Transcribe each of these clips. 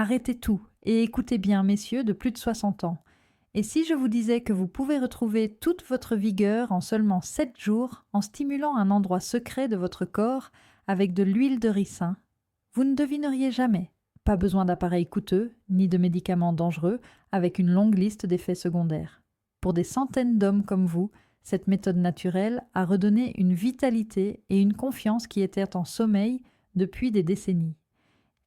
Arrêtez tout et écoutez bien, messieurs de plus de 60 ans. Et si je vous disais que vous pouvez retrouver toute votre vigueur en seulement 7 jours en stimulant un endroit secret de votre corps avec de l'huile de ricin, vous ne devineriez jamais. Pas besoin d'appareils coûteux, ni de médicaments dangereux, avec une longue liste d'effets secondaires. Pour des centaines d'hommes comme vous, cette méthode naturelle a redonné une vitalité et une confiance qui étaient en sommeil depuis des décennies.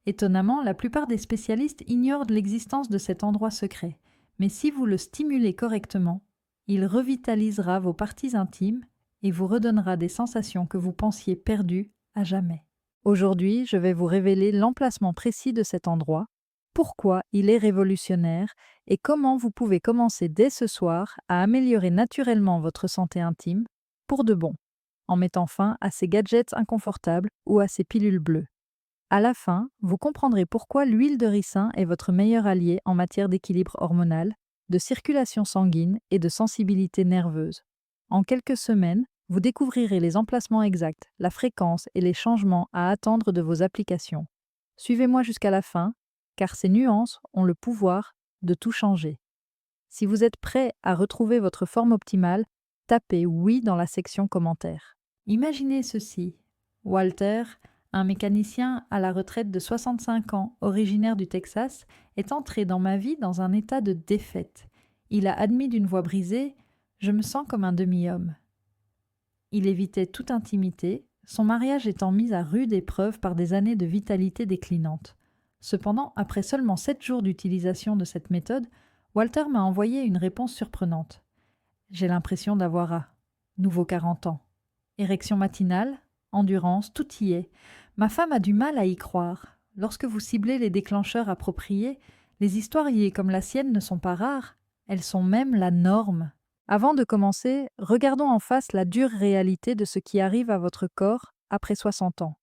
Étonnamment, la plupart des spécialistes ignorent l'existence de cet endroit secret, mais si vous le stimulez correctement, il revitalisera vos parties intimes et vous redonnera des sensations que vous pensiez perdues à jamais. Aujourd'hui, je vais vous révéler l'emplacement précis de cet endroit, pourquoi il est révolutionnaire et comment vous pouvez commencer dès ce soir à améliorer naturellement votre santé intime, pour de bon, en mettant fin à ces gadgets inconfortables ou à ces pilules bleues. À la fin, vous comprendrez pourquoi l'huile de ricin est votre meilleur allié en matière d'équilibre hormonal, de circulation sanguine et de sensibilité nerveuse. En quelques semaines, vous découvrirez les emplacements exacts, la fréquence et les changements à attendre de vos applications. Suivez-moi jusqu'à la fin, car ces nuances ont le pouvoir de tout changer. Si vous êtes prêt à retrouver votre forme optimale, tapez oui dans la section commentaires. Imaginez ceci. Walter, un mécanicien à la retraite de 65 ans, originaire du Texas, est entré dans ma vie dans un état de défaite. Il a admis d'une voix brisée « Je me sens comme un demi-homme ». Il évitait toute intimité, son mariage étant mis à rude épreuve par des années de vitalité déclinante. Cependant, après seulement 7 jours d'utilisation de cette méthode, Walter m'a envoyé une réponse surprenante. J'ai l'impression d'avoir nouveau 40 ans. Érection matinale, endurance, tout y est. Ma femme a du mal à y croire. Lorsque vous ciblez les déclencheurs appropriés, les historiers comme la sienne ne sont pas rares, elles sont même la norme. Avant de commencer, regardons en face la dure réalité de ce qui arrive à votre corps après 60 ans.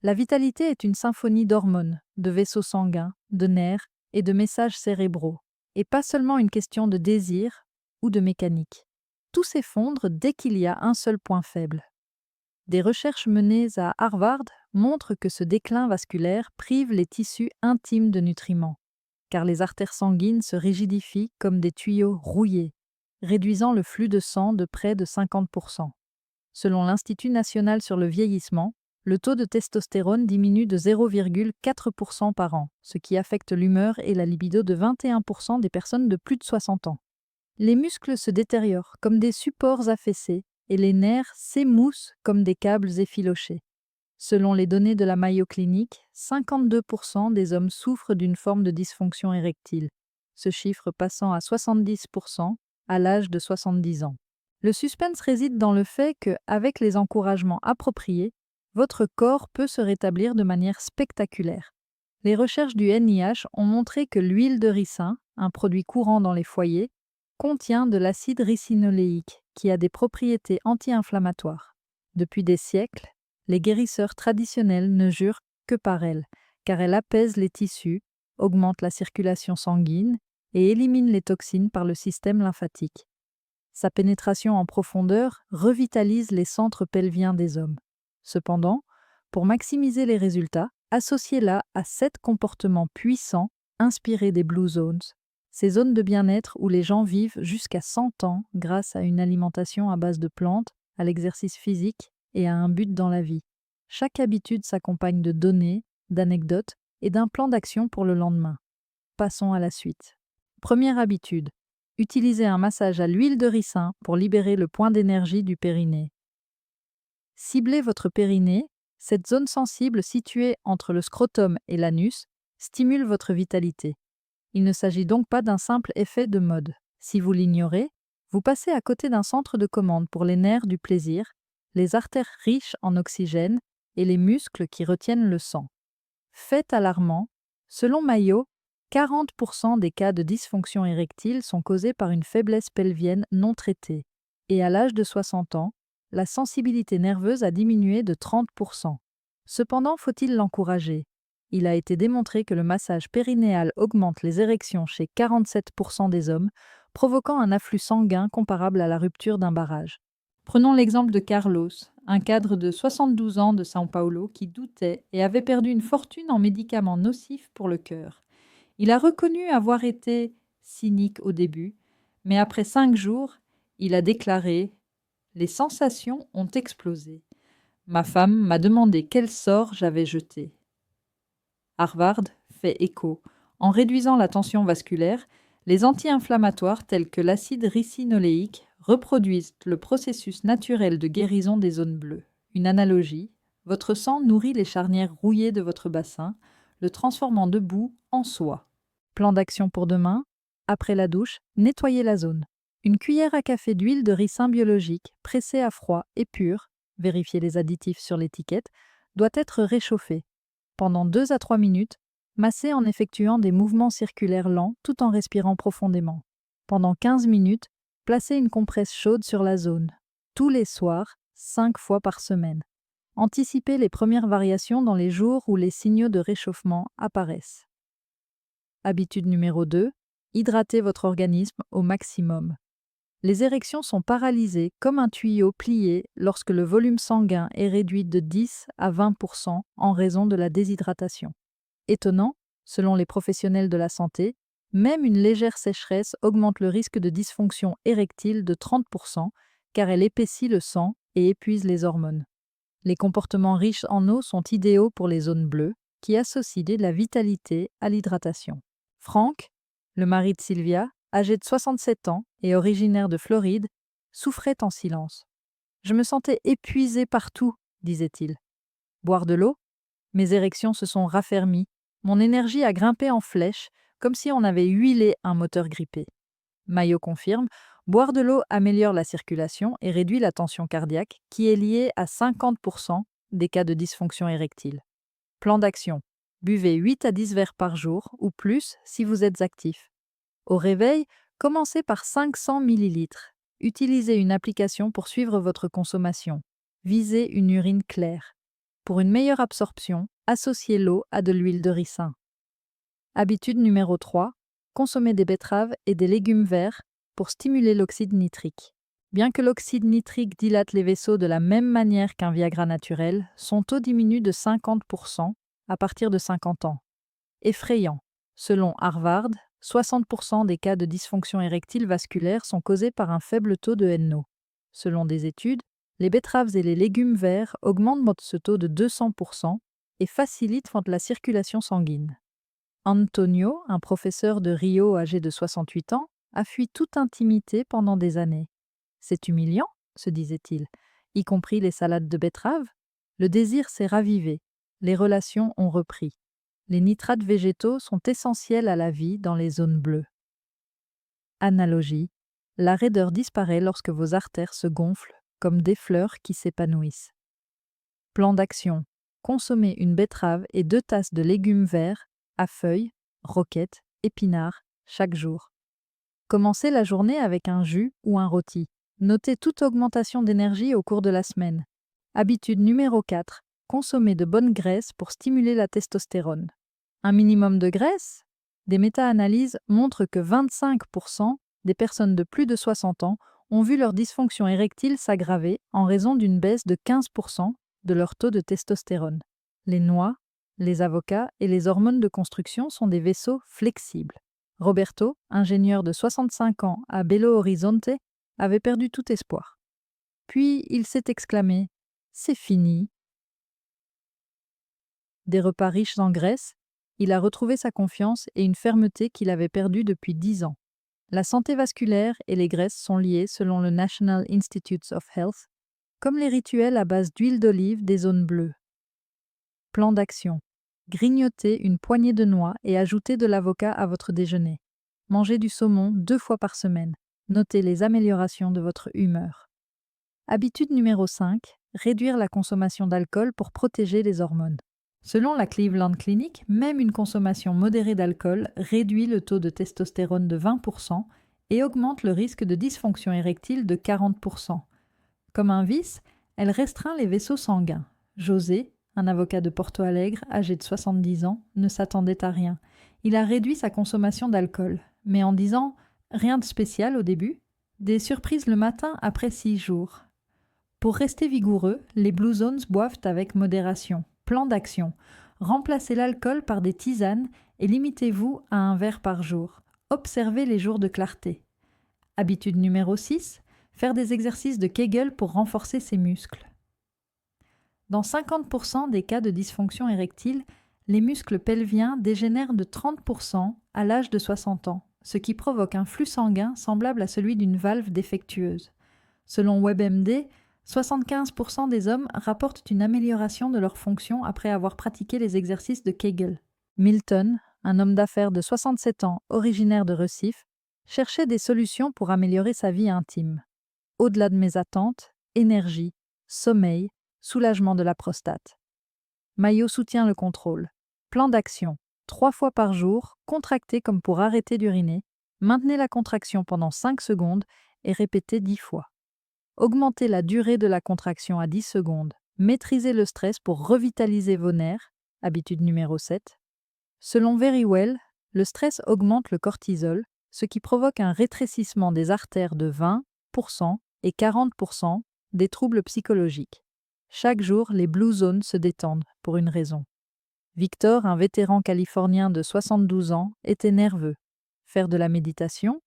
La vitalité est une symphonie d'hormones, de vaisseaux sanguins, de nerfs et de messages cérébraux, et pas seulement une question de désir ou de mécanique. Tout s'effondre dès qu'il y a un seul point faible. Des recherches menées à Harvard montrent que ce déclin vasculaire prive les tissus intimes de nutriments, car les artères sanguines se rigidifient comme des tuyaux rouillés, réduisant le flux de sang de près de 50%. Selon l'Institut national sur le vieillissement, le taux de testostérone diminue de 0,4% par an, ce qui affecte l'humeur et la libido de 21% des personnes de plus de 60 ans. Les muscles se détériorent comme des supports affaissés et les nerfs s'émoussent comme des câbles effilochés. Selon les données de la Mayo Clinic, 52% des hommes souffrent d'une forme de dysfonction érectile, ce chiffre passant à 70% à l'âge de 70 ans. Le suspense réside dans le fait que, avec les encouragements appropriés, votre corps peut se rétablir de manière spectaculaire. Les recherches du NIH ont montré que l'huile de ricin, un produit courant dans les foyers, contient de l'acide ricinoléique, qui a des propriétés anti-inflammatoires. Depuis des siècles, les guérisseurs traditionnels ne jurent que par elle, car elle apaise les tissus, augmente la circulation sanguine et élimine les toxines par le système lymphatique. Sa pénétration en profondeur revitalise les centres pelviens des hommes. Cependant, pour maximiser les résultats, associez-la à 7 comportements puissants inspirés des Blue Zones, ces zones de bien-être où les gens vivent jusqu'à 100 ans grâce à une alimentation à base de plantes, à l'exercice physique et à un but dans la vie. Chaque habitude s'accompagne de données, d'anecdotes et d'un plan d'action pour le lendemain. Passons à la suite. Première habitude. Utilisez un massage à l'huile de ricin pour libérer le point d'énergie du périnée. Ciblez votre périnée, cette zone sensible située entre le scrotum et l'anus stimule votre vitalité. Il ne s'agit donc pas d'un simple effet de mode. Si vous l'ignorez, vous passez à côté d'un centre de commande pour les nerfs du plaisir, les artères riches en oxygène et les muscles qui retiennent le sang. Fait alarmant, selon Mayo, 40% des cas de dysfonction érectile sont causés par une faiblesse pelvienne non traitée, et à l'âge de 60 ans, la sensibilité nerveuse a diminué de 30%. Cependant, faut-il l'encourager? Il a été démontré que le massage périnéal augmente les érections chez 47% des hommes, provoquant un afflux sanguin comparable à la rupture d'un barrage. Prenons l'exemple de Carlos, un cadre de 72 ans de São Paulo qui doutait et avait perdu une fortune en médicaments nocifs pour le cœur. Il a reconnu avoir été cynique au début, mais après 5 jours, il a déclaré « Les sensations ont explosé. Ma femme m'a demandé quel sort j'avais jeté. » Harvard fait écho. En réduisant la tension vasculaire, les anti-inflammatoires tels que l'acide ricinoléique reproduisent le processus naturel de guérison des zones bleues. Une analogie, votre sang nourrit les charnières rouillées de votre bassin, le transformant de boue en soie. Plan d'action pour demain. Après la douche, nettoyez la zone. Une cuillère à café d'huile de ricin biologique, pressée à froid et pure, vérifiez les additifs sur l'étiquette, doit être réchauffée. Pendant 2 à 3 minutes, massez en effectuant des mouvements circulaires lents tout en respirant profondément. Pendant 15 minutes, placez une compresse chaude sur la zone. Tous les soirs, 5 fois par semaine. Anticipez les premières variations dans les jours où les signaux de réchauffement apparaissent. Habitude numéro 2, hydratez votre organisme au maximum. Les érections sont paralysées comme un tuyau plié lorsque le volume sanguin est réduit de 10 à 20% en raison de la déshydratation. Étonnant, selon les professionnels de la santé, même une légère sécheresse augmente le risque de dysfonction érectile de 30% car elle épaissit le sang et épuise les hormones. Les comportements riches en eau sont idéaux pour les zones bleues qui associent de la vitalité à l'hydratation. Frank, le mari de Sylvia, âgé de 67 ans et originaire de Floride, souffrait en silence. « Je me sentais épuisé partout, » disait-il. « Boire de l'eau ? Mes érections se sont raffermies, mon énergie a grimpé en flèche, comme si on avait huilé un moteur grippé. » Mayo confirme, boire de l'eau améliore la circulation et réduit la tension cardiaque, qui est liée à 50% des cas de dysfonction érectile. Plan d'action. Buvez 8 à 10 verres par jour ou plus si vous êtes actif. Au réveil, commencez par 500 ml. Utilisez une application pour suivre votre consommation. Visez une urine claire. Pour une meilleure absorption, associez l'eau à de l'huile de ricin. Habitude numéro 3. Consommez des betteraves et des légumes verts pour stimuler l'oxyde nitrique. Bien que l'oxyde nitrique dilate les vaisseaux de la même manière qu'un Viagra naturel, son taux diminue de 50% à partir de 50 ans. Effrayant. Selon Harvard, 60% des cas de dysfonction érectile vasculaire sont causés par un faible taux de NO. Selon des études, les betteraves et les légumes verts augmentent ce taux de 200% et facilitent la circulation sanguine. Antonio, un professeur de Rio âgé de 68 ans, a fui toute intimité pendant des années. « C'est humiliant, » se disait-il, y compris les salades de betteraves. Le désir s'est ravivé, les relations ont repris. Les nitrates végétaux sont essentiels à la vie dans les zones bleues. Analogie. La raideur disparaît lorsque vos artères se gonflent, comme des fleurs qui s'épanouissent. Plan d'action. Consommez une betterave et 2 tasses de légumes verts, à feuilles, roquettes, épinards, chaque jour. Commencez la journée avec un jus ou un rôti. Notez toute augmentation d'énergie au cours de la semaine. Habitude numéro 4. Consommez de bonnes graisses pour stimuler la testostérone. Un minimum de graisse ? Des méta-analyses montrent que 25% des personnes de plus de 60 ans ont vu leur dysfonction érectile s'aggraver en raison d'une baisse de 15% de leur taux de testostérone. Les noix, les avocats et les hormones de construction sont des vaisseaux flexibles. Roberto, ingénieur de 65 ans à Belo Horizonte, avait perdu tout espoir. Puis il s'est exclamé « C'est fini !» Des repas riches en graisse, il a retrouvé sa confiance et une fermeté qu'il avait perdue depuis 10 ans. La santé vasculaire et les graisses sont liées selon le National Institutes of Health, comme les rituels à base d'huile d'olive des zones bleues. Plan d'action. Grignotez une poignée de noix et ajoutez de l'avocat à votre déjeuner. Mangez du saumon 2 fois par semaine. Notez les améliorations de votre humeur. Habitude numéro 5. Réduire la consommation d'alcool pour protéger les hormones. Selon la Cleveland Clinic, même une consommation modérée d'alcool réduit le taux de testostérone de 20% et augmente le risque de dysfonction érectile de 40%. Comme un vice, elle restreint les vaisseaux sanguins. José, un avocat de Porto Alegre, âgé de 70 ans, ne s'attendait à rien. Il a réduit sa consommation d'alcool, mais en disant « rien de spécial au début », des surprises le matin après 6 jours. Pour rester vigoureux, les Blue Zones boivent avec modération. Plan d'action. Remplacez l'alcool par des tisanes et limitez-vous à un verre par jour. Observez les jours de clarté. Habitude numéro 6, faire des exercices de Kegel pour renforcer ses muscles. Dans 50% des cas de dysfonction érectile, les muscles pelviens dégénèrent de 30% à l'âge de 60 ans, ce qui provoque un flux sanguin semblable à celui d'une valve défectueuse. Selon WebMD, 75% des hommes rapportent une amélioration de leur fonction après avoir pratiqué les exercices de Kegel. Milton, un homme d'affaires de 67 ans originaire de Recife, cherchait des solutions pour améliorer sa vie intime. Au-delà de mes attentes, énergie, sommeil, soulagement de la prostate. Mayo soutient le contrôle. Plan d'action. 3 fois par jour, contractez comme pour arrêter d'uriner, maintenez la contraction pendant 5 secondes et répétez 10 fois. Augmentez la durée de la contraction à 10 secondes. Maîtrisez le stress pour revitaliser vos nerfs. Habitude numéro 7. Selon Verywell, le stress augmente le cortisol, ce qui provoque un rétrécissement des artères de 20% et 40% des troubles psychologiques. Chaque jour, les Blue Zones se détendent pour une raison. Victor, un vétéran californien de 72 ans, était nerveux. Faire de la méditation,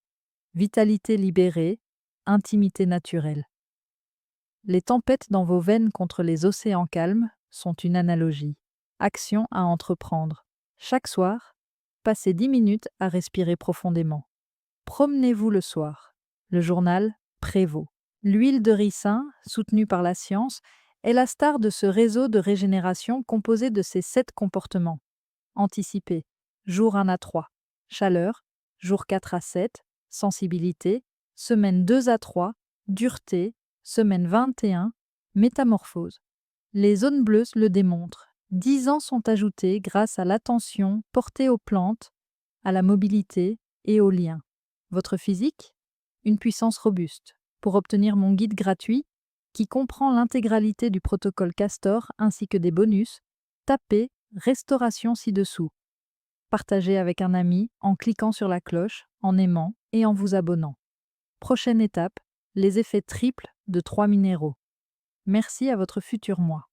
vitalité libérée, intimité naturelle. Les tempêtes dans vos veines contre les océans calmes sont une analogie. Action à entreprendre. Chaque soir, passez 10 minutes à respirer profondément. Promenez-vous le soir. Le journal prévaut. L'huile de ricin, soutenue par la science, est la star de ce réseau de régénération composé de ces 7 comportements. Anticiper. Jour 1 à 3. Chaleur. Jour 4 à 7. Sensibilité. Semaine 2 à 3. Dureté. Semaine 21. Métamorphose. Les zones bleues le démontrent. 10 ans sont ajoutés grâce à l'attention portée aux plantes, à la mobilité et aux liens. Votre physique? Une puissance robuste. Pour obtenir mon guide gratuit, qui comprend l'intégralité du protocole Castor ainsi que des bonus, tapez Restauration ci-dessous. Partagez avec un ami en cliquant sur la cloche, en aimant et en vous abonnant. Prochaine étape, les effets triples de 3 minéraux. Merci à votre futur moi.